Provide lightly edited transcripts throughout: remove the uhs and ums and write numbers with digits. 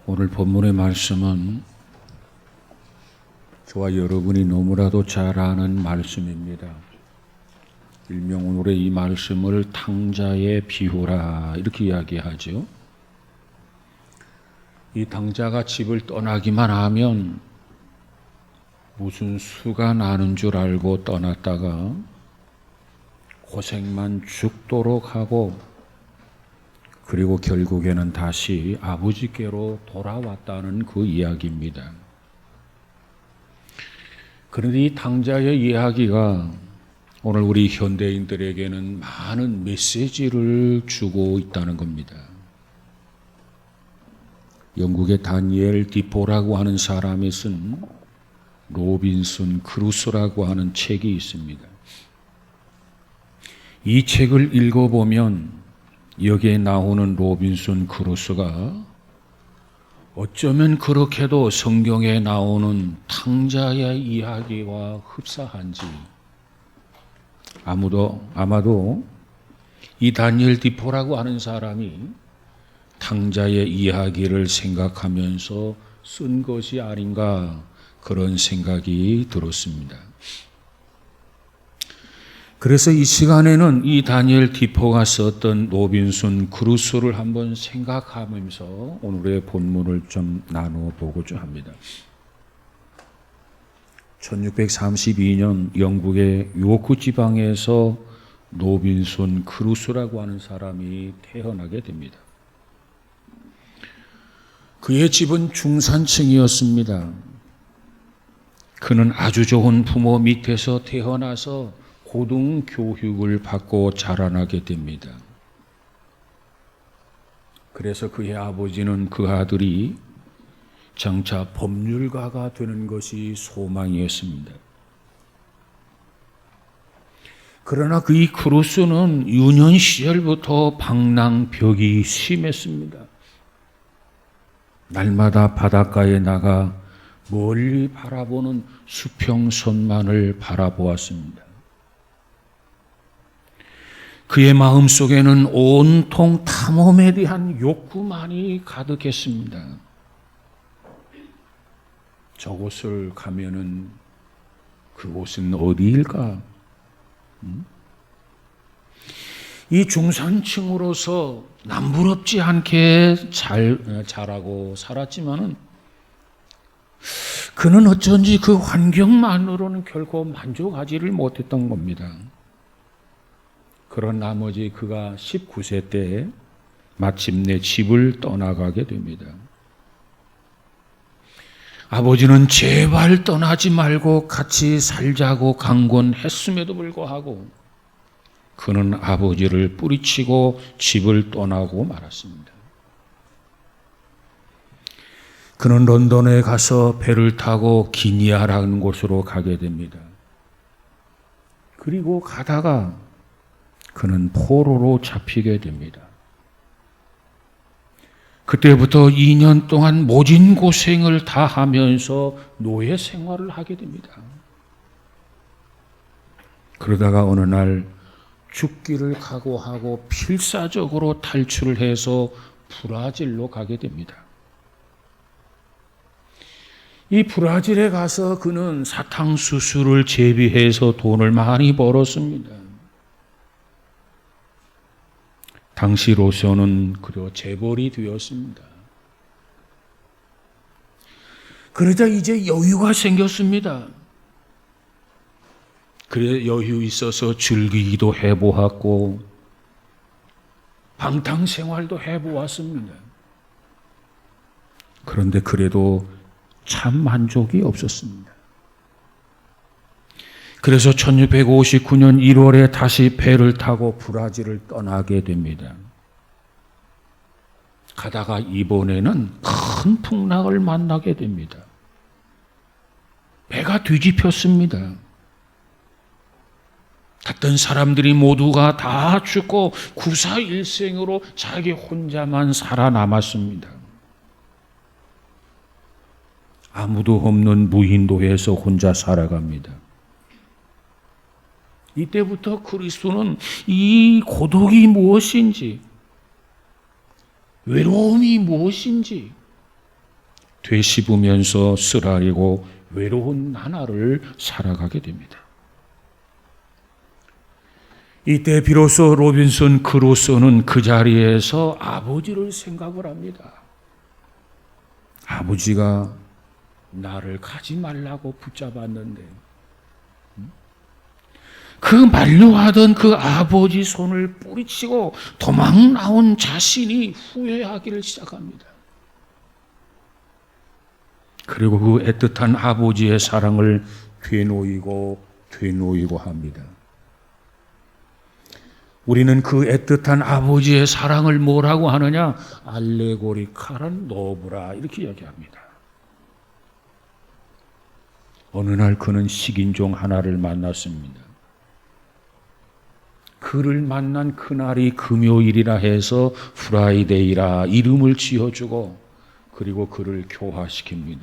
오늘 본문의 말씀은 저와 여러분이 너무나도 잘 아는 말씀입니다. 일명 오늘의 이 말씀을 탕자의 비유라 이렇게 이야기하죠. 이 탕자가 집을 떠나기만 하면 무슨 수가 나는 줄 알고 떠났다가 고생만 죽도록 하고 그리고 결국에는 다시 아버지께로 돌아왔다는 그 이야기입니다. 그런데 이 탕자의 이야기가 오늘 우리 현대인들에게는 많은 메시지를 주고 있다는 겁니다. 영국의 다니엘 디포라고 하는 사람이 쓴 로빈슨 크루소라고 하는 책이 있습니다. 이 책을 읽어보면 여기에 나오는 로빈슨 크루소가 어쩌면 그렇게도 성경에 나오는 탕자의 이야기와 흡사한지 아마도 이 다니엘 디포라고 하는 사람이 탕자의 이야기를 생각하면서 쓴 것이 아닌가 그런 생각이 들었습니다. 그래서 이 시간에는 이 다니엘 디포가 썼던 로빈슨 크루소를 한번 생각하면서 오늘의 본문을 좀 나눠보고자 합니다. 1632년 영국의 요크 지방에서 로빈슨 크루소라고 하는 사람이 태어나게 됩니다. 그의 집은 중산층이었습니다. 그는 아주 좋은 부모 밑에서 태어나서 고등교육을 받고 자라나게 됩니다. 그래서 그의 아버지는 그 아들이 장차 법률가가 되는 것이 소망이었습니다. 그러나 그의 크루소는 유년 시절부터 방랑벽이 심했습니다. 날마다 바닷가에 나가 멀리 바라보는 수평선만을 바라보았습니다. 그의 마음속에는 온통 탐험에 대한 욕구만이 가득했습니다. 저곳을 가면은 그곳은 어디일까? 이 중산층으로서 남부럽지 않게 자라고 살았지만은 그는 어쩐지 그 환경만으로는 결코 만족하지를 못했던 겁니다. 그런 나머지 그가 19세 때 마침내 집을 떠나가게 됩니다. 아버지는 제발 떠나지 말고 같이 살자고 강권했음에도 불구하고 그는 아버지를 뿌리치고 집을 떠나고 말았습니다. 그는 런던에 가서 배를 타고 기니아라는 곳으로 가게 됩니다. 그리고 가다가 그는 포로로 잡히게 됩니다. 그때부터 2년 동안 모진 고생을 다 하면서 노예 생활을 하게 됩니다. 그러다가 어느 날 죽기를 각오하고 필사적으로 탈출을 해서 브라질로 가게 됩니다. 이 브라질에 가서 그는 사탕수수를 재배해서 돈을 많이 벌었습니다. 당시로서는 그저 재벌이 되었습니다. 그러자 이제 여유가 생겼습니다. 그래 여유 있어서 즐기기도 해보았고 방탕생활도 해보았습니다. 그런데 그래도 참 만족이 없었습니다. 그래서 1659년 1월에 다시 배를 타고 브라질을 떠나게 됩니다. 가다가 이번에는 큰 풍랑을 만나게 됩니다. 배가 뒤집혔습니다. 갔던 사람들이 모두가 다 죽고 구사일생으로 자기 혼자만 살아남았습니다. 아무도 없는 무인도에서 혼자 살아갑니다. 이때부터 그리스도는 이 고독이 무엇인지, 외로움이 무엇인지, 되씹으면서 쓰라리고 외로운 나날을 살아가게 됩니다. 이때 비로소 로빈슨 크루소는 그 자리에서 아버지를 생각을 합니다. 아버지가 나를 가지 말라고 붙잡았는데 그 만류하던 그 아버지 손을 뿌리치고 도망 나온 자신이 후회하기를 시작합니다. 그리고 그 애틋한 아버지의 사랑을 되뇌이고 합니다. 우리는 그 애틋한 아버지의 사랑을 뭐라고 하느냐? 알레고리카란 노브라 이렇게 이야기합니다. 어느 날 그는 식인종 하나를 만났습니다. 그를 만난 그날이 금요일이라 해서 프라이데이라 이름을 지어주고 그리고 그를 교화시킵니다.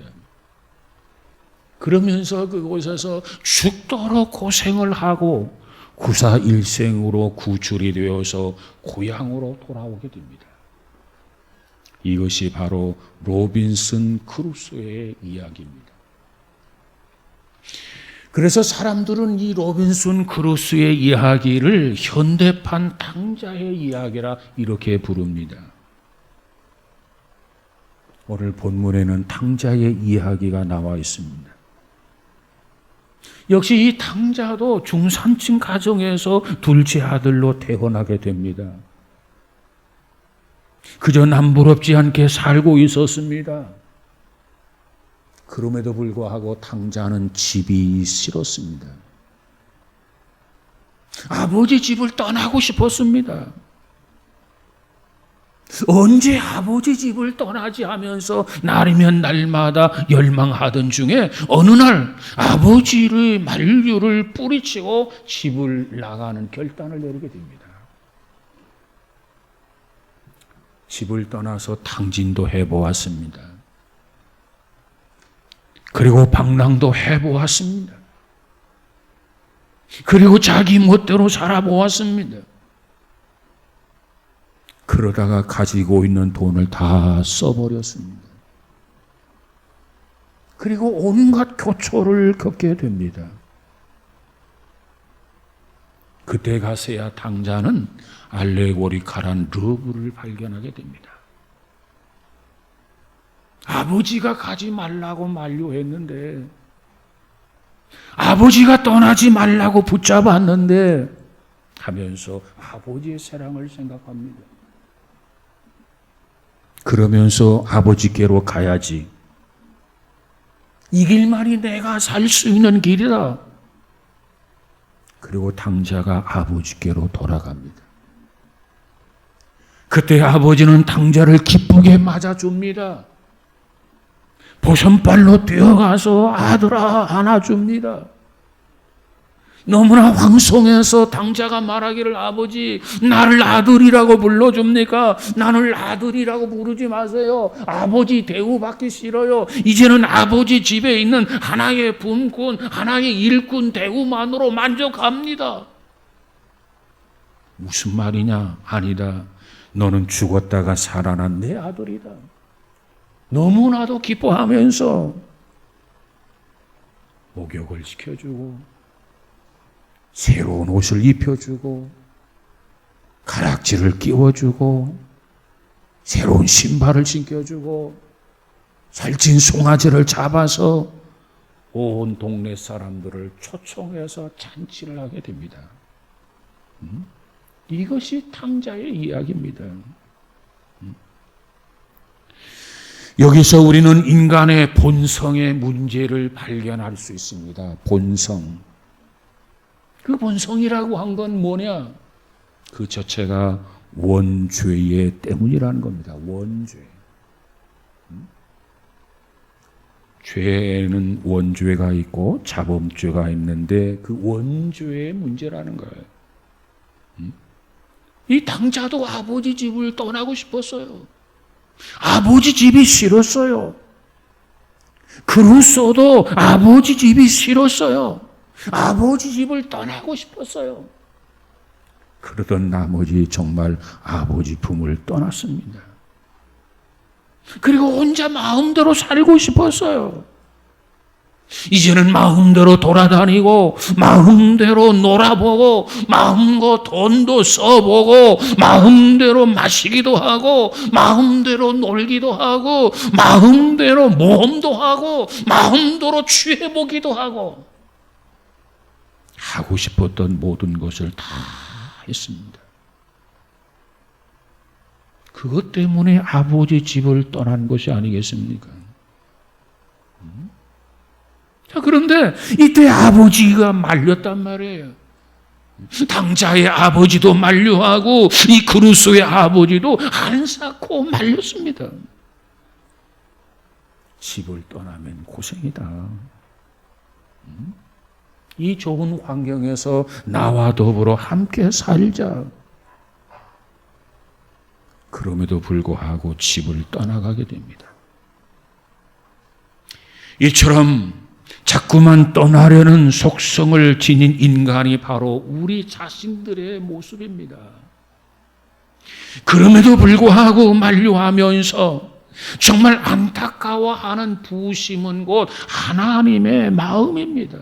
그러면서 그곳에서 죽도록 고생을 하고 구사일생으로 구출이 되어서 고향으로 돌아오게 됩니다. 이것이 바로 로빈슨 크루소의 이야기입니다. 그래서 사람들은 이 로빈슨 크루소의 이야기를 현대판 탕자의 이야기라 이렇게 부릅니다. 오늘 본문에는 탕자의 이야기가 나와 있습니다. 역시 이 탕자도 중산층 가정에서 둘째 아들로 태어나게 됩니다. 그저 남부럽지 않게 살고 있었습니다. 그럼에도 불구하고 탕자는 집이 싫었습니다. 아버지 집을 떠나고 싶었습니다. 언제 아버지 집을 떠나지 하면서 날이면 날마다 열망하던 중에 어느 날 아버지의 만류를 뿌리치고 집을 나가는 결단을 내리게 됩니다. 집을 떠나서 탕진도 해보았습니다. 그리고 방랑도 해보았습니다. 그리고 자기 멋대로 살아보았습니다. 그러다가 가지고 있는 돈을 다 써버렸습니다. 그리고 온갖 교초를 겪게 됩니다. 그때 가서야 탕자는 알레고리카란 러브를 발견하게 됩니다. 아버지가 가지 말라고 만류했는데, 아버지가 떠나지 말라고 붙잡았는데 하면서 아버지의 사랑을 생각합니다. 그러면서 아버지께로 가야지. 이 길만이 내가 살 수 있는 길이다. 그리고 탕자가 아버지께로 돌아갑니다. 그때 아버지는 탕자를 기쁘게 맞아줍니다. 보선발로 뛰어가서 아들아 안아줍니다. 너무나 황송해서 탕자가 말하기를 아버지 나를 아들이라고 불러줍니까? 나를 아들이라고 부르지 마세요. 아버지 대우받기 싫어요. 이제는 아버지 집에 있는 하나의 분꾼, 하나의 일꾼 대우만으로 만족합니다. 무슨 말이냐? 아니다. 너는 죽었다가 살아난 내 아들이다. 너무나도 기뻐하면서 목욕을 시켜주고 새로운 옷을 입혀주고 가락지를 끼워주고 새로운 신발을 신겨주고 살찐 송아지를 잡아서 온 동네 사람들을 초청해서 잔치를 하게 됩니다. 이것이 탕자의 이야기입니다. 여기서 우리는 인간의 본성의 문제를 발견할 수 있습니다. 본성. 그 본성이라고 한 건 뭐냐? 그 자체가 원죄의 때문이라는 겁니다. 원죄. 죄에는 원죄가 있고 자범죄가 있는데 그 원죄의 문제라는 거예요. 이 탕자도 아버지 집을 떠나고 싶었어요. 아버지 집이 싫었어요. 크루소도 아버지 집이 싫었어요. 아버지 집을 떠나고 싶었어요. 그러던 나머지 정말 아버지 품을 떠났습니다. 그리고 혼자 마음대로 살고 싶었어요. 이제는 마음대로 돌아다니고 마음대로 놀아보고 마음껏 돈도 써보고 마음대로 마시기도 하고 마음대로 놀기도 하고 마음대로 모험도 하고 마음대로 취해보기도 하고 하고 싶었던 모든 것을 다 했습니다. 그것 때문에 아버지 집을 떠난 것이 아니겠습니까? 자, 그런데 이때 아버지가 말렸단 말이에요. 당자의 아버지도 만류하고 이 그루스의 아버지도 한사코 말렸습니다. 집을 떠나면 고생이다. 이 좋은 환경에서 나와 더불어 함께 살자. 그럼에도 불구하고 집을 떠나가게 됩니다. 이처럼 자꾸만 떠나려는 속성을 지닌 인간이 바로 우리 자신들의 모습입니다. 그럼에도 불구하고 만류하면서 정말 안타까워하는 부심은 곧 하나님의 마음입니다.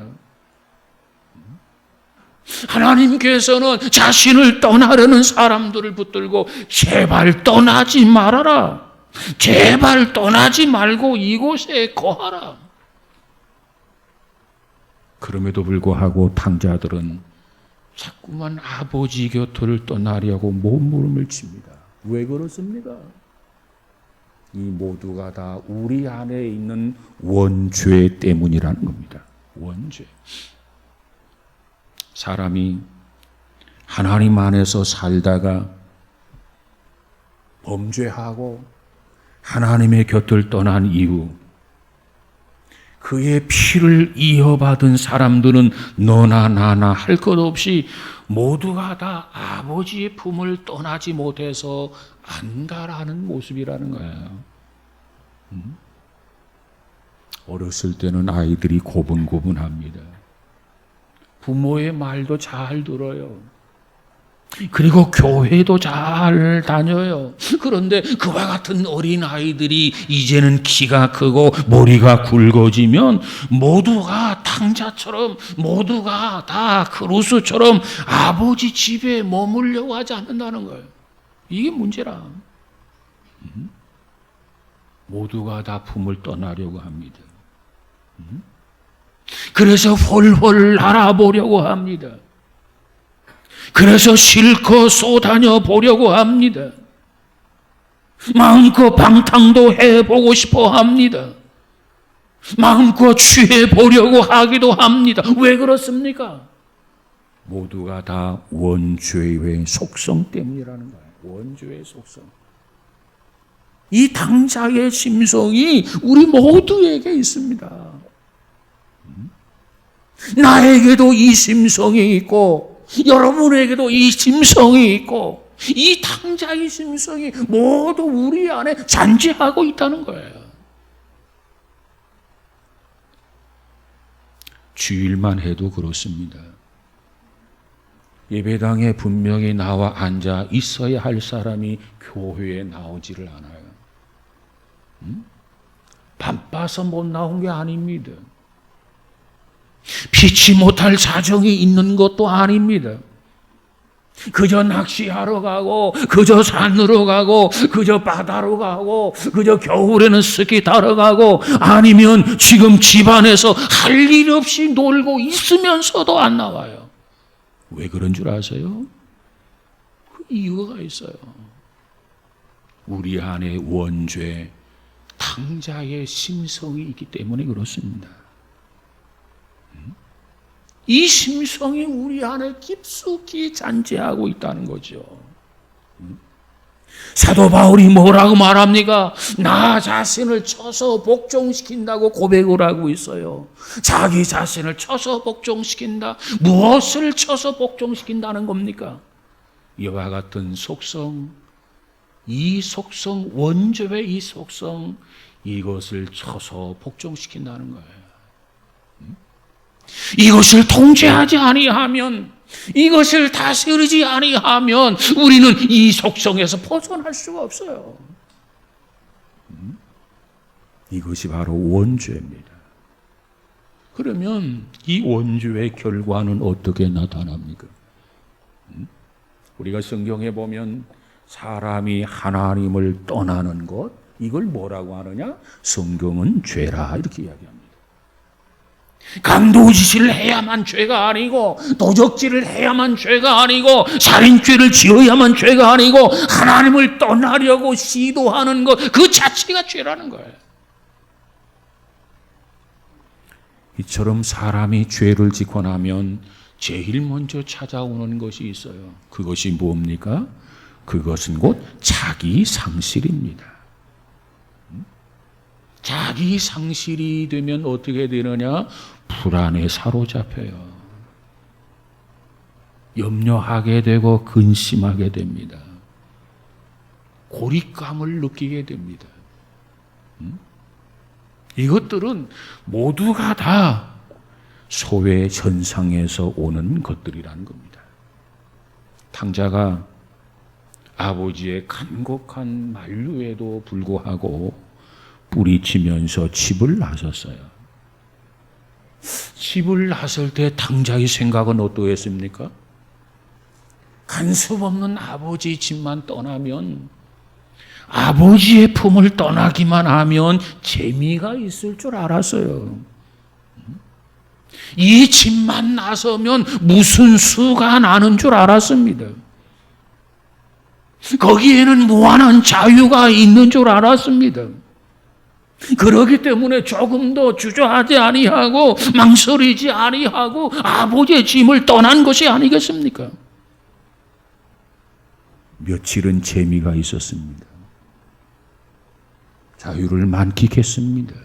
하나님께서는 자신을 떠나려는 사람들을 붙들고 제발 떠나지 말아라. 제발 떠나지 말고 이곳에 거하라. 그럼에도 불구하고 탕자들은 자꾸만 아버지 곁을 떠나려고 몸부림을 칩니다. 왜 그렇습니까? 이 모두가 다 우리 안에 있는 원죄 때문이라는 겁니다. 원죄. 사람이 하나님 안에서 살다가 범죄하고 하나님의 곁을 떠난 이후 그의 피를 이어받은 사람들은 너나 나나 할 것 없이 모두가 다 아버지의 품을 떠나지 못해서 안달하는 모습이라는 거예요. 어렸을 때는 아이들이 고분고분합니다. 부모의 말도 잘 들어요. 그리고 교회도 잘 다녀요. 그런데 그와 같은 어린 아이들이 이제는 키가 크고 머리가 굵어지면 모두가 탕자처럼 모두가 다 그루스처럼 아버지 집에 머물려고 하지 않는다는 거예요. 이게 문제라. 모두가 다 품을 떠나려고 합니다. 그래서 홀홀 날아보려고 합니다. 그래서 실컷 쏘다녀 보려고 합니다. 마음껏 방탕도 해보고 싶어 합니다. 마음껏 취해보려고 하기도 합니다. 왜 그렇습니까? 모두가 다 원죄의 속성 때문이라는 거예요. 원죄의 속성. 이 당자의 심성이 우리 모두에게 있습니다. 나에게도 이 심성이 있고 여러분에게도 이 심성이 있고 이 탕자의 심성이 모두 우리 안에 잔재하고 있다는 거예요. 주일만 해도 그렇습니다. 예배당에 분명히 나와 앉아 있어야 할 사람이 교회에 나오지를 않아요. 바빠서 못 나온 게 아닙니다. 피치 못할 사정이 있는 것도 아닙니다. 그저 낚시하러 가고 그저 산으로 가고 그저 바다로 가고 그저 겨울에는 스키 타러 가고 아니면 지금 집안에서 할 일 없이 놀고 있으면서도 안 나와요. 왜 그런 줄 아세요? 그 이유가 있어요. 우리 안에 원죄, 탕자의 심성이 있기 때문에 그렇습니다. 이 심성이 우리 안에 깊숙이 잔재하고 있다는 거죠. 사도 바울이 뭐라고 말합니까? 나 자신을 쳐서 복종시킨다고 고백을 하고 있어요. 자기 자신을 쳐서 복종시킨다. 무엇을 쳐서 복종시킨다는 겁니까? 이와 같은 속성, 이 속성, 원죄의 이 속성, 이것을 쳐서 복종시킨다는 거예요. 이것을 통제하지 아니하면, 이것을 다스리지 아니하면 우리는 이 속성에서 벗어날 수가 없어요. 이것이 바로 원죄입니다. 그러면 이 원죄의 결과는 어떻게 나타납니까? 우리가 성경에 보면 사람이 하나님을 떠나는 것, 이걸 뭐라고 하느냐? 성경은 죄라 이렇게 이야기합니다. 강도짓을 해야만 죄가 아니고, 도적질을 해야만 죄가 아니고, 살인죄를 지어야만 죄가 아니고, 하나님을 떠나려고 시도하는 것 그 자체가 죄라는 거예요. 이처럼 사람이 죄를 짓고 나면 제일 먼저 찾아오는 것이 있어요. 그것이 뭡니까? 그것은 곧 자기 상실입니다. 자기 상실이 되면 어떻게 되느냐? 불안에 사로잡혀요. 염려하게 되고 근심하게 됩니다. 고립감을 느끼게 됩니다. 이것들은 모두가 다 소외 현상에서 오는 것들이라는 겁니다. 탕자가 아버지의 간곡한 만류에도 불구하고 뿌리치면서 집을 나섰어요. 집을 나설 때 탕자의 생각은 어떠했습니까? 간섭 없는 아버지 집만 떠나면, 아버지의 품을 떠나기만 하면 재미가 있을 줄 알았어요. 이 집만 나서면 무슨 수가 나는 줄 알았습니다. 거기에는 무한한 자유가 있는 줄 알았습니다. 그렇기 때문에 조금 더 주저하지 아니하고 망설이지 아니하고 아버지의 짐을 떠난 것이 아니겠습니까? 며칠은 재미가 있었습니다. 자유를 만끽했습니다.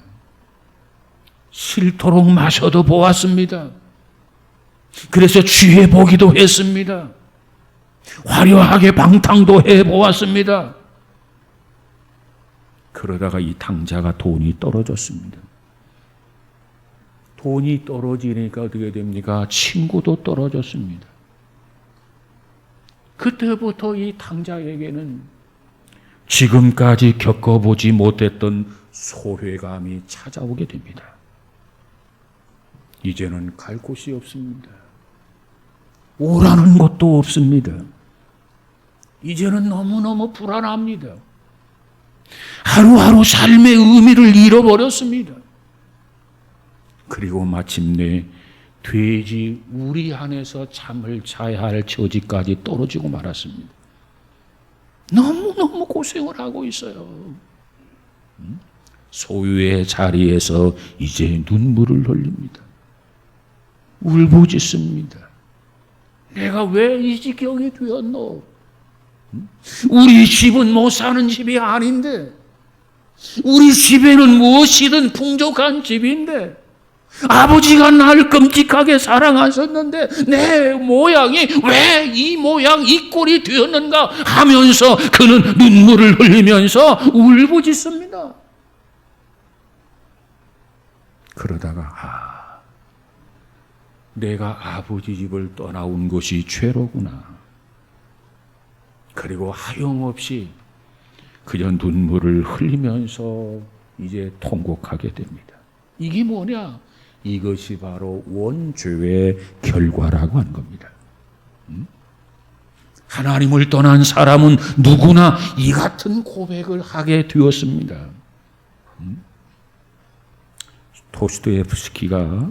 싫도록 마셔도 보았습니다. 그래서 취해보기도 했습니다. 화려하게 방탕도 해보았습니다. 그러다가 이 탕자가 돈이 떨어졌습니다. 돈이 떨어지니까 어떻게 됩니까? 친구도 떨어졌습니다. 그때부터 이 탕자에게는 지금까지 겪어보지 못했던 소외감이 찾아오게 됩니다. 이제는 갈 곳이 없습니다. 오라는 곳도 없습니다. 이제는 너무너무 불안합니다. 하루하루 삶의 의미를 잃어버렸습니다. 그리고 마침내 돼지 우리 안에서 잠을 자야 할 처지까지 떨어지고 말았습니다. 너무너무 고생을 하고 있어요. 소유의 자리에서 이제 눈물을 흘립니다. 울부짖습니다. 내가 왜 이 지경이 되었노? 우리 집은 못 사는 집이 아닌데, 우리 집에는 무엇이든 풍족한 집인데, 아버지가 날 끔찍하게 사랑하셨는데 내 모양이 왜 이 모양 이 꼴이 되었는가 하면서 그는 눈물을 흘리면서 울부짖습니다. 그러다가 내가 아버지 집을 떠나온 것이 죄로구나. 그리고 하염없이 그저 눈물을 흘리면서 이제 통곡하게 됩니다. 이게 뭐냐? 이것이 바로 원죄의 결과라고 하는 겁니다. 하나님을 떠난 사람은 누구나 이 같은 고백을 하게 되었습니다. 도스토옙스키가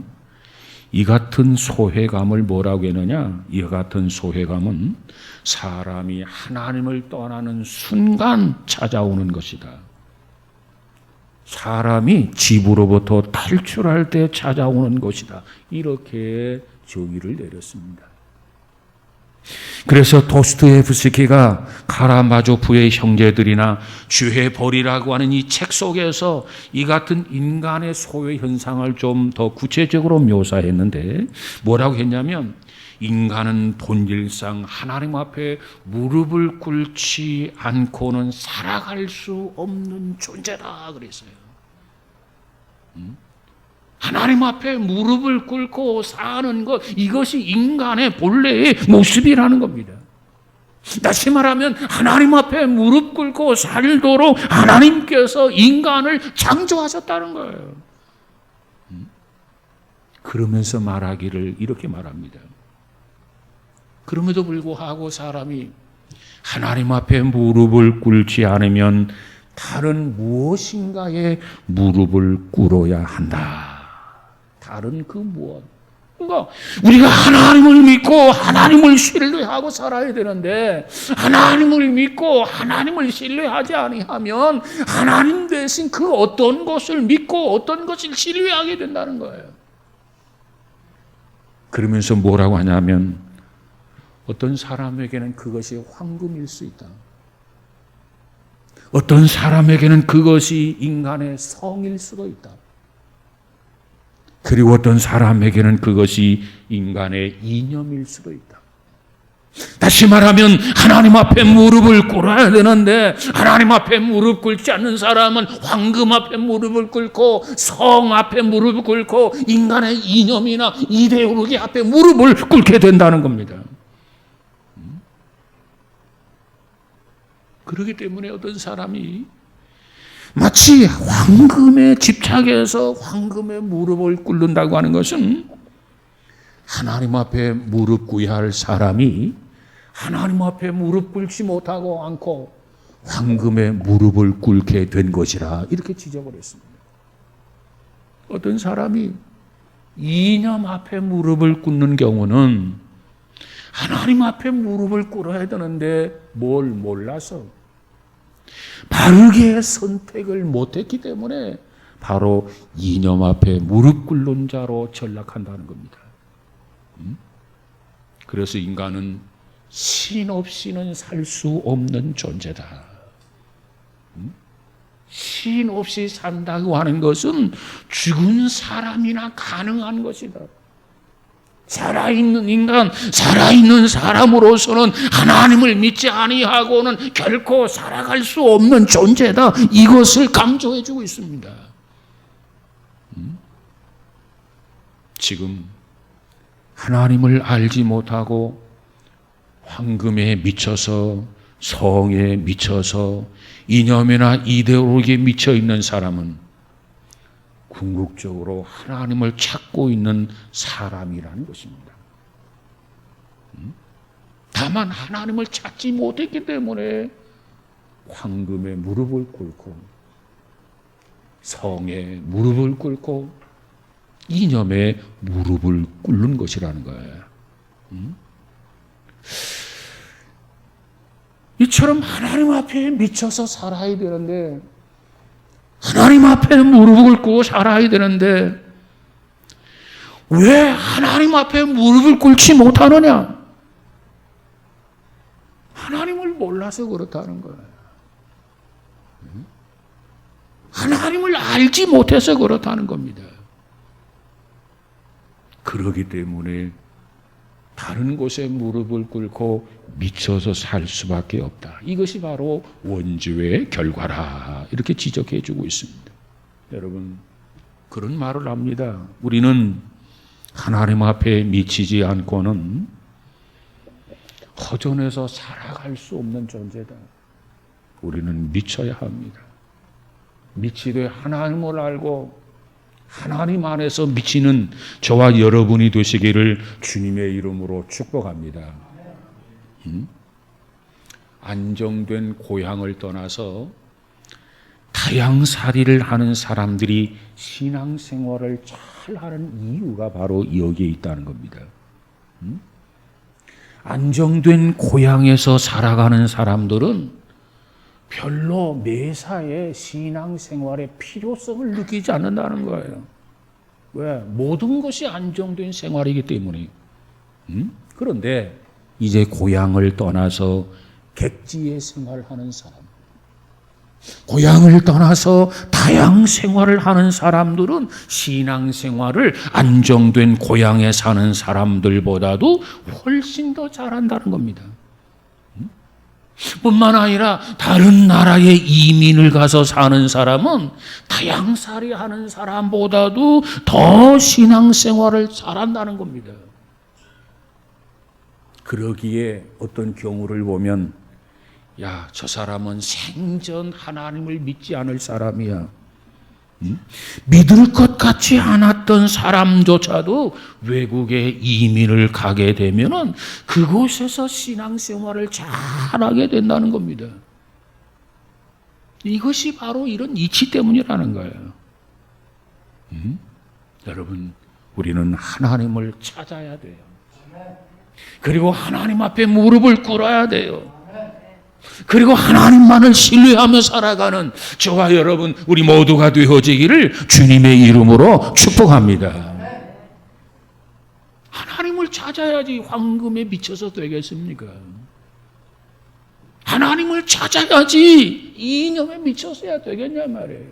이 같은 소외감을 뭐라고 했느냐? 이 같은 소외감은 사람이 하나님을 떠나는 순간 찾아오는 것이다. 사람이 집으로부터 탈출할 때 찾아오는 것이다. 이렇게 정의를 내렸습니다. 그래서 도스토옙스키가 카라마조프의 형제들이나 죄의 벌이라고 하는 이 책 속에서 이 같은 인간의 소외 현상을 좀 더 구체적으로 묘사했는데 뭐라고 했냐면, 인간은 본질상 하나님 앞에 무릎을 꿇지 않고는 살아갈 수 없는 존재다 그랬어요. 하나님 앞에 무릎을 꿇고 사는 것, 이것이 인간의 본래의 모습이라는 겁니다. 다시 말하면 하나님 앞에 무릎 꿇고 살도록 하나님께서 인간을 창조하셨다는 거예요. 그러면서 말하기를 이렇게 말합니다. 그럼에도 불구하고 사람이 하나님 앞에 무릎을 꿇지 않으면 다른 무엇인가에 무릎을 꿇어야 한다. 다른 그 무엇. 그러니까 우리가 하나님을 믿고 하나님을 신뢰하고 살아야 되는데 하나님을 믿고 하나님을 신뢰하지 아니하면 하나님 대신 그 어떤 것을 믿고 어떤 것을 신뢰하게 된다는 거예요. 그러면서 뭐라고 하냐면 어떤 사람에게는 그것이 황금일 수 있다. 어떤 사람에게는 그것이 인간의 성일 수도 있다. 그리고 어떤 사람에게는 그것이 인간의 이념일 수도 있다. 다시 말하면 하나님 앞에 무릎을 꿇어야 되는데 하나님 앞에 무릎 꿇지 않는 사람은 황금 앞에 무릎을 꿇고 성 앞에 무릎을 꿇고 인간의 이념이나 이데올로기 앞에 무릎을 꿇게 된다는 겁니다. 그렇기 때문에 어떤 사람이 마치 황금에 집착해서 황금에 무릎을 꿇는다고 하는 것은 하나님 앞에 무릎 꿇어야 할 사람이 하나님 앞에 무릎 꿇지 못하고 않고 황금에 무릎을 꿇게 된 것이라 이렇게 지적을 했습니다. 어떤 사람이 이념 앞에 무릎을 꿇는 경우는 하나님 앞에 무릎을 꿇어야 되는데 뭘 몰라서 바르게 선택을 못했기 때문에 바로 이념 앞에 무릎 꿇는 자로 전락한다는 겁니다. 그래서 인간은 신 없이는 살 수 없는 존재다. 신 없이 산다고 하는 것은 죽은 사람이나 가능한 것이다. 살아있는 인간, 살아있는 사람으로서는 하나님을 믿지 아니하고는 결코 살아갈 수 없는 존재다. 이것을 강조해 주고 있습니다. 지금 하나님을 알지 못하고 황금에 미쳐서 성에 미쳐서 이념이나 이데올로기에 미쳐 있는 사람은 궁극적으로 하나님을 찾고 있는 사람이라는 것입니다. 다만 하나님을 찾지 못했기 때문에 황금에 무릎을 꿇고 성에 무릎을 꿇고 이념에 무릎을 꿇는 것이라는 거예요. 이처럼 하나님 앞에 미쳐서 살아야 되는데 하나님 앞에 무릎을 꿇고 살아야 되는데 왜 하나님 앞에 무릎을 꿇지 못하느냐? 하나님을 몰라서 그렇다는 거예요. 하나님을 알지 못해서 그렇다는 겁니다. 그러기 때문에 다른 곳에 무릎을 꿇고 미쳐서 살 수밖에 없다. 이것이 바로 원죄의 결과라. 이렇게 지적해 주고 있습니다. 여러분, 그런 말을 합니다. 우리는 하나님 앞에 미치지 않고는 허전해서 살아갈 수 없는 존재다. 우리는 미쳐야 합니다. 미치되 하나님을 알고 하나님 안에서 미치는 저와 여러분이 되시기를 주님의 이름으로 축복합니다. 안정된 고향을 떠나서 타향살이를 하는 사람들이 신앙생활을 잘 하는 이유가 바로 여기에 있다는 겁니다. 안정된 고향에서 살아가는 사람들은 별로 매사에 신앙생활의 필요성을 느끼지 않는다는 거예요. 왜? 모든 것이 안정된 생활이기 때문에. 그런데 이제 고향을 떠나서 객지에 생활하는 사람, 고향을 떠나서 타향 생활을 하는 사람들은 신앙생활을 안정된 고향에 사는 사람들보다도 훨씬 더 잘한다는 겁니다. 뿐만 아니라 다른 나라에 이민을 가서 사는 사람은 타향살이 하는 사람보다도 더 신앙생활을 잘한다는 겁니다. 그러기에 어떤 경우를 보면 야, 저 사람은 생전 하나님을 믿지 않을 사람이야. 믿을 것 같지 않았던 사람조차도 외국에 이민을 가게 되면은 그곳에서 신앙생활을 잘하게 된다는 겁니다. 이것이 바로 이런 이치 때문이라는 거예요. 여러분, 우리는 하나님을 찾아야 돼요. 그리고 하나님 앞에 무릎을 꿇어야 돼요. 그리고 하나님만을 신뢰하며 살아가는 저와 여러분, 우리 모두가 되어지기를 주님의 이름으로 축복합니다. 하나님을 찾아야지 황금에 미쳐서 되겠습니까? 하나님을 찾아야지 이념에 미쳐서야 되겠냐 말이에요.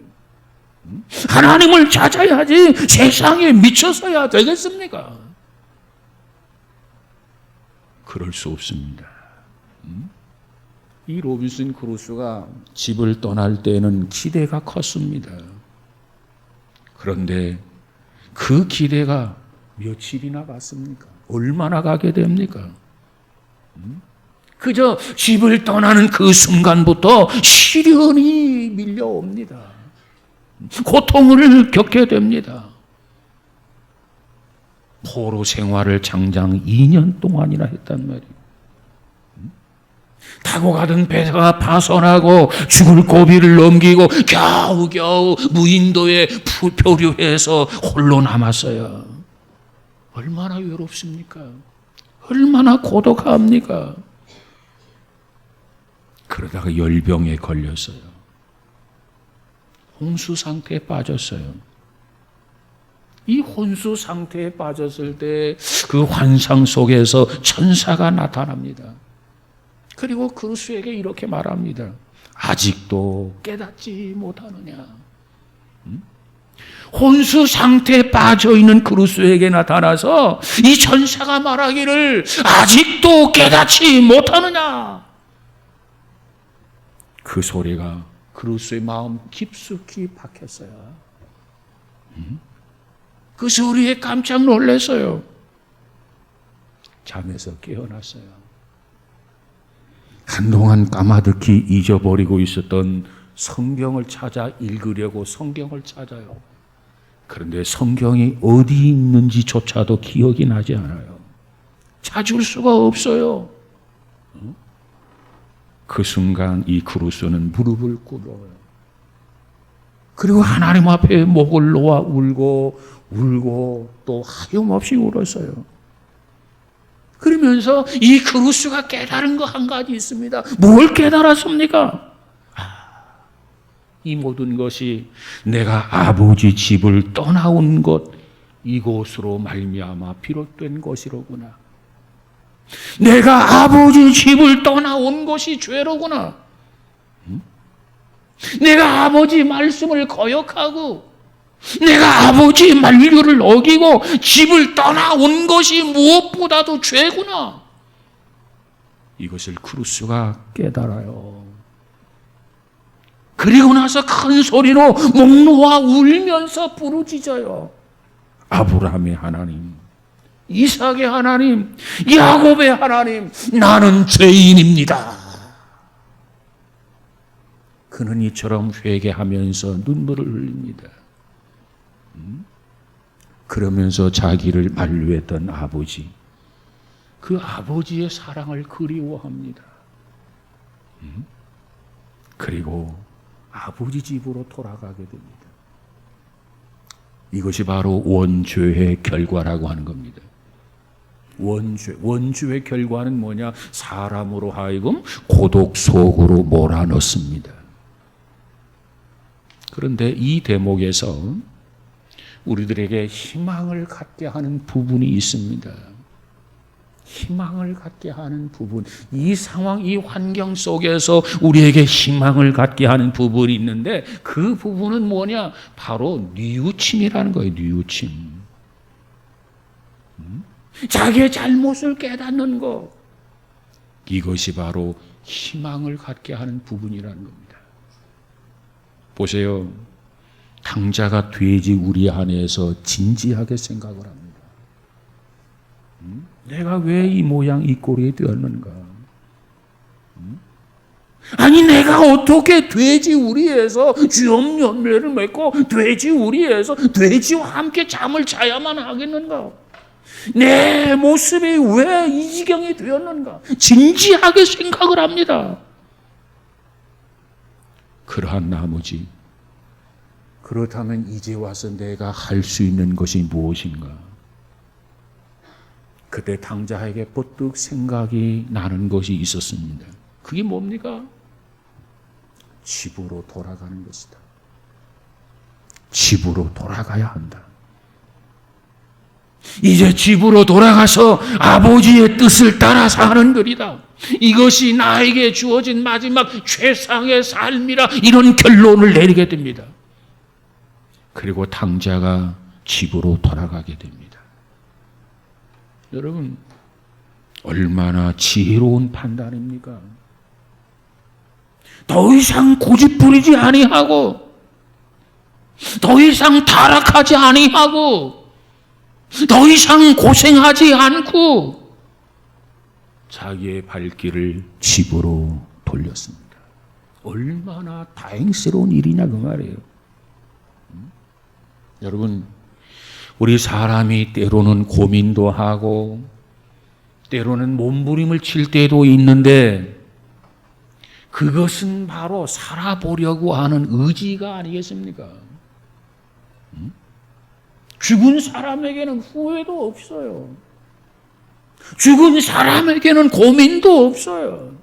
하나님을 찾아야지 세상에 미쳐서야 되겠습니까? 그럴 수 없습니다. 이 로빈슨 크루소가 집을 떠날 때는 기대가 컸습니다. 그런데 그 기대가 며칠이나 갔습니까? 얼마나 가게 됩니까? 그저 집을 떠나는 그 순간부터 시련이 밀려옵니다. 고통을 겪게 됩니다. 포로 생활을 장장 2년 동안이나 했단 말이에요. 타고 가던 배가 파손하고 죽을 고비를 넘기고 겨우겨우 무인도에 표류해서 홀로 남았어요. 얼마나 외롭습니까? 얼마나 고독합니까? 그러다가 열병에 걸렸어요. 혼수 상태에 빠졌어요. 이 혼수 상태에 빠졌을 때 그 환상 속에서 천사가 나타납니다. 그리고 그루스에게 이렇게 말합니다. 아직도 깨닫지 못하느냐? 혼수 상태에 빠져있는 그루스에게 나타나서 이 천사가 말하기를 아직도 깨닫지 못하느냐? 그 소리가 그루스의 마음 깊숙이 박혔어요. 그 소리에 깜짝 놀랐어요. 잠에서 깨어났어요. 한동안 까마득히 잊어버리고 있었던 성경을 찾아 읽으려고 성경을 찾아요. 그런데 성경이 어디 있는지조차도 기억이 나지 않아요. 찾을 수가 없어요. 그 순간 이 그루스는 무릎을 꿇어요. 그리고 하나님 앞에 목을 놓아 울고 또 하염없이 울었어요. 그러면서 이 그루스가 깨달은 거 한 가지 있습니다. 뭘 깨달았습니까? 이 모든 것이 내가 아버지 집을 떠나온 것, 이곳으로 말미암아 비롯된 것이로구나. 내가 아버지 집을 떠나온 것이 죄로구나. 내가 아버지 말씀을 거역하고 내가 아버지 만류를 어기고 집을 떠나온 것이 무엇보다도 죄구나. 이것을 크루스가 깨달아요. 그리고 나서 큰 소리로 목 놓아 울면서 부르짖어요. 아브라함의 하나님, 이삭의 하나님, 야곱의 하나님, 나는 죄인입니다. 그는 이처럼 회개하면서 눈물을 흘립니다. 그러면서 자기를 만류했던 아버지, 그 아버지의 사랑을 그리워합니다. 그리고 아버지 집으로 돌아가게 됩니다. 이것이 바로 원죄의 결과라고 하는 겁니다. 원죄의 결과는 뭐냐? 사람으로 하여금 고독 속으로 몰아넣습니다. 그런데 이 대목에서 우리들에게 희망을 갖게 하는 부분이 있습니다. 희망을 갖게 하는 부분, 이 상황, 이 환경 속에서 우리에게 희망을 갖게 하는 부분이 있는데 그 부분은 뭐냐? 바로 뉘우침이라는 거예요. 뉘우침. 자기의 잘못을 깨닫는 것, 이것이 바로 희망을 갖게 하는 부분이라는 겁니다. 보세요. 당자가 돼지 우리 안에서 진지하게 생각을 합니다. 내가 왜 이 모양 이 꼴이 되었는가? 아니 내가 어떻게 돼지 우리에서 주염 열매를 맺고 돼지 우리에서 돼지와 함께 잠을 자야만 하겠는가? 내 모습이 왜 이 지경이 되었는가? 진지하게 생각을 합니다. 그러한 나머지 그렇다면 이제 와서 내가 할 수 있는 것이 무엇인가? 그때 당자에게 번뜩 생각이 나는 것이 있었습니다. 그게 뭡니까? 집으로 돌아가는 것이다. 집으로 돌아가야 한다. 이제 집으로 돌아가서 아버지의 뜻을 따라 사는 것이다. 이것이 나에게 주어진 마지막 최상의 삶이라 이런 결론을 내리게 됩니다. 그리고 당자가 집으로 돌아가게 됩니다. 여러분, 얼마나 지혜로운 판단입니까? 더 이상 고집부리지 아니하고, 더 이상 타락하지 아니하고, 더 이상 고생하지 않고 자기의 발길을 집으로 돌렸습니다. 얼마나 다행스러운 일이냐 그 말이에요. 여러분, 우리 사람이 때로는 고민도 하고 때로는 몸부림을 칠 때도 있는데 그것은 바로 살아보려고 하는 의지가 아니겠습니까? 죽은 사람에게는 후회도 없어요. 죽은 사람에게는 고민도 없어요.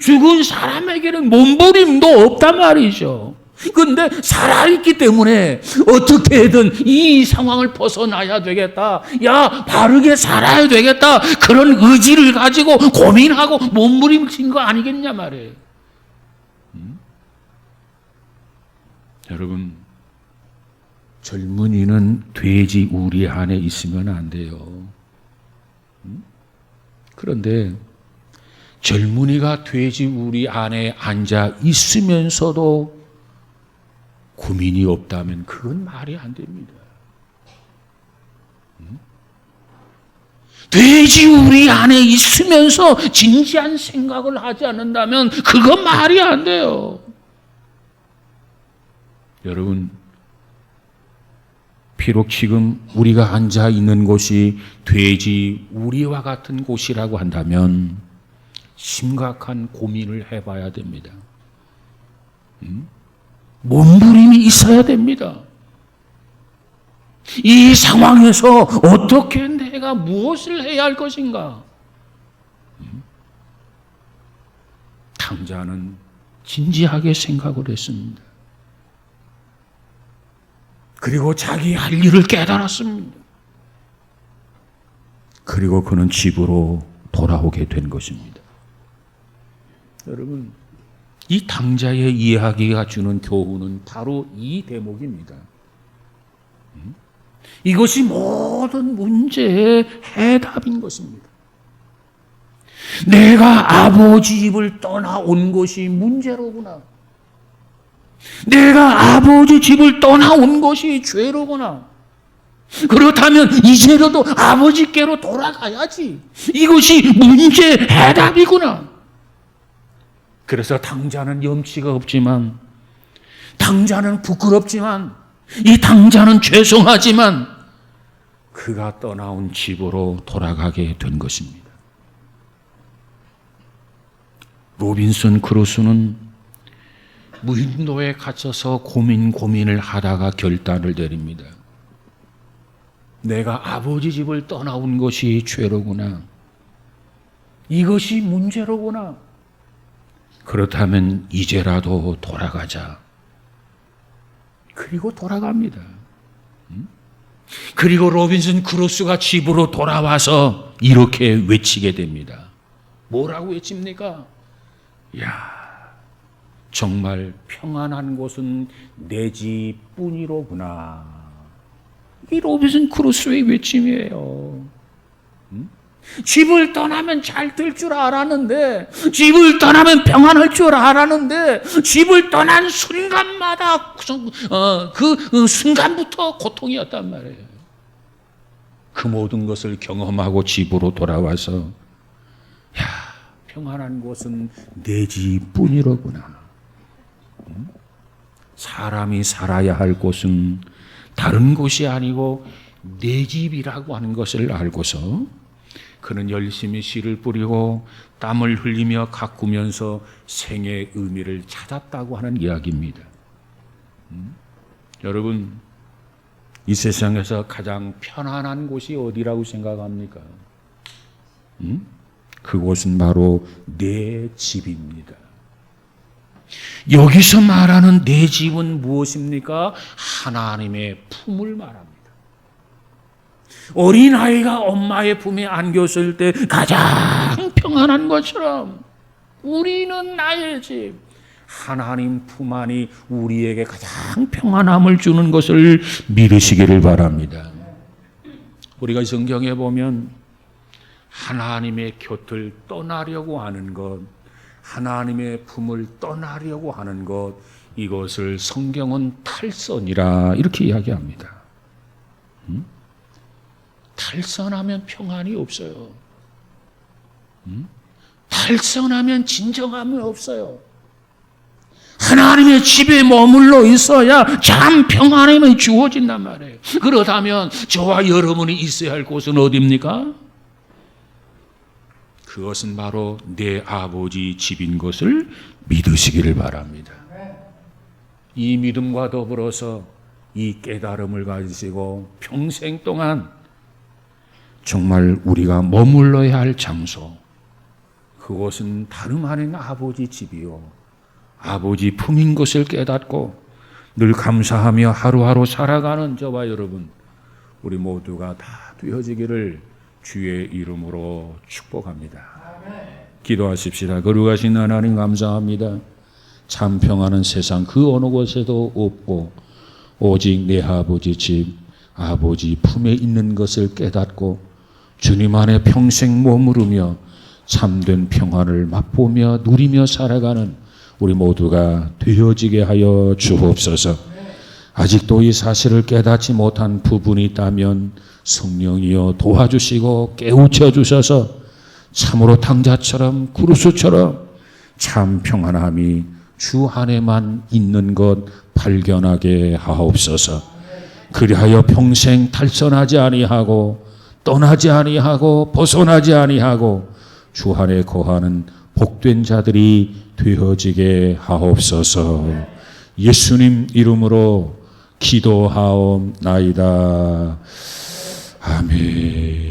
죽은 사람에게는 몸부림도 없단 말이죠. 그런데 살아있기 때문에 어떻게든 이 상황을 벗어나야 되겠다. 야, 바르게 살아야 되겠다. 그런 의지를 가지고 고민하고 몸부림을 친 거 아니겠냐 말이에요. 여러분, 젊은이는 돼지 우리 안에 있으면 안 돼요. 그런데 젊은이가 돼지 우리 안에 앉아 있으면서도 고민이 없다면 그건 말이 안 됩니다. 돼지 우리 안에 있으면서 진지한 생각을 하지 않는다면 그건 말이 안 돼요. 여러분, 비록 지금 우리가 앉아 있는 곳이 돼지 우리와 같은 곳이라고 한다면 심각한 고민을 해봐야 됩니다. 몸부림이 있어야 됩니다. 이 상황에서 어떻게 내가 무엇을 해야 할 것인가? 탕자는 진지하게 생각을 했습니다. 그리고 자기 할 일을 깨달았습니다. 그리고 그는 집으로 돌아오게 된 것입니다. 여러분, 이 당자의 이야기가 주는 교훈은 바로 이 대목입니다. 이것이 모든 문제의 해답인 것입니다. 내가 아버지 집을 떠나온 것이 문제로구나. 내가 아버지 집을 떠나온 것이 죄로구나. 그렇다면 이제라도 아버지께로 돌아가야지. 이것이 문제 해답이구나. 그래서 당자는 염치가 없지만, 당자는 부끄럽지만, 이 당자는 죄송하지만 그가 떠나온 집으로 돌아가게 된 것입니다. 로빈슨 크루소는 무인도에 갇혀서 고민을 하다가 결단을 내립니다. 내가 아버지 집을 떠나온 것이 죄로구나. 이것이 문제로구나. 그렇다면 이제라도 돌아가자. 그리고 돌아갑니다. 그리고 로빈슨 크루소가 집으로 돌아와서 이렇게 외치게 됩니다. 뭐라고 외칩니까? 야, 정말 평안한 곳은 내 집뿐이로구나. 이 로빈슨 크루소의 외침이에요. 집을 떠나면 잘 될 줄 알았는데, 집을 떠나면 평안할 줄 알았는데, 집을 떠난 순간마다 그 순간부터 고통이었단 말이에요. 그 모든 것을 경험하고 집으로 돌아와서 야, 평안한 곳은 내 집뿐이로구나. 사람이 살아야 할 곳은 다른 곳이 아니고 내 집이라고 하는 것을 알고서 그는 열심히 씨를 뿌리고 땀을 흘리며 가꾸면서 생의 의미를 찾았다고 하는 이야기입니다. 여러분, 이 세상에서 가장 편안한 곳이 어디라고 생각합니까? 그곳은 바로 내 집입니다. 여기서 말하는 내 집은 무엇입니까? 하나님의 품을 말합니다. 어린아이가 엄마의 품에 안겼을 때 가장 평안한 것처럼 우리는 나의 집, 하나님 품 안이 우리에게 가장 평안함을 주는 것을 믿으시기를 바랍니다. 우리가 성경에 보면 하나님의 곁을 떠나려고 하는 것, 하나님의 품을 떠나려고 하는 것, 이것을 성경은 탈선이라 이렇게 이야기합니다. 탈선하면 평안이 없어요. 탈선하면 진정함이 없어요. 하나님의 집에 머물러 있어야 참 평안함이 주어진단 말이에요. 그렇다면 저와 여러분이 있어야 할 곳은 어디입니까? 그것은 바로 내 아버지 집인 것을 믿으시기를 바랍니다. 이 믿음과 더불어서 이 깨달음을 가지시고 평생 동안 정말 우리가 머물러야 할 장소, 그것은 다름 아닌 아버지 집이요, 아버지 품인 것을 깨닫고 늘 감사하며 하루하루 살아가는 저와 여러분, 우리 모두가 다 되어지기를 주의 이름으로 축복합니다. 기도하십시다. 거룩하신 하나님 감사합니다. 참 평안한 세상 그 어느 곳에도 없고 오직 내 아버지 집, 아버지 품에 있는 것을 깨닫고 주님 안에 평생 머무르며 참된 평안을 맛보며 누리며 살아가는 우리 모두가 되어지게 하여 주옵소서. 아직도 이 사실을 깨닫지 못한 부분이 있다면 성령이여 도와주시고 깨우쳐 주셔서 참으로 탕자처럼 구루수처럼 참 평안함이 주 안에만 있는 것 발견하게 하옵소서. 그리하여 평생 탈선하지 아니하고 떠나지 아니하고 벗어나지 아니하고 주 안에 거하는 복된 자들이 되어지게 하옵소서. 예수님 이름으로 기도하옵나이다. 아멘.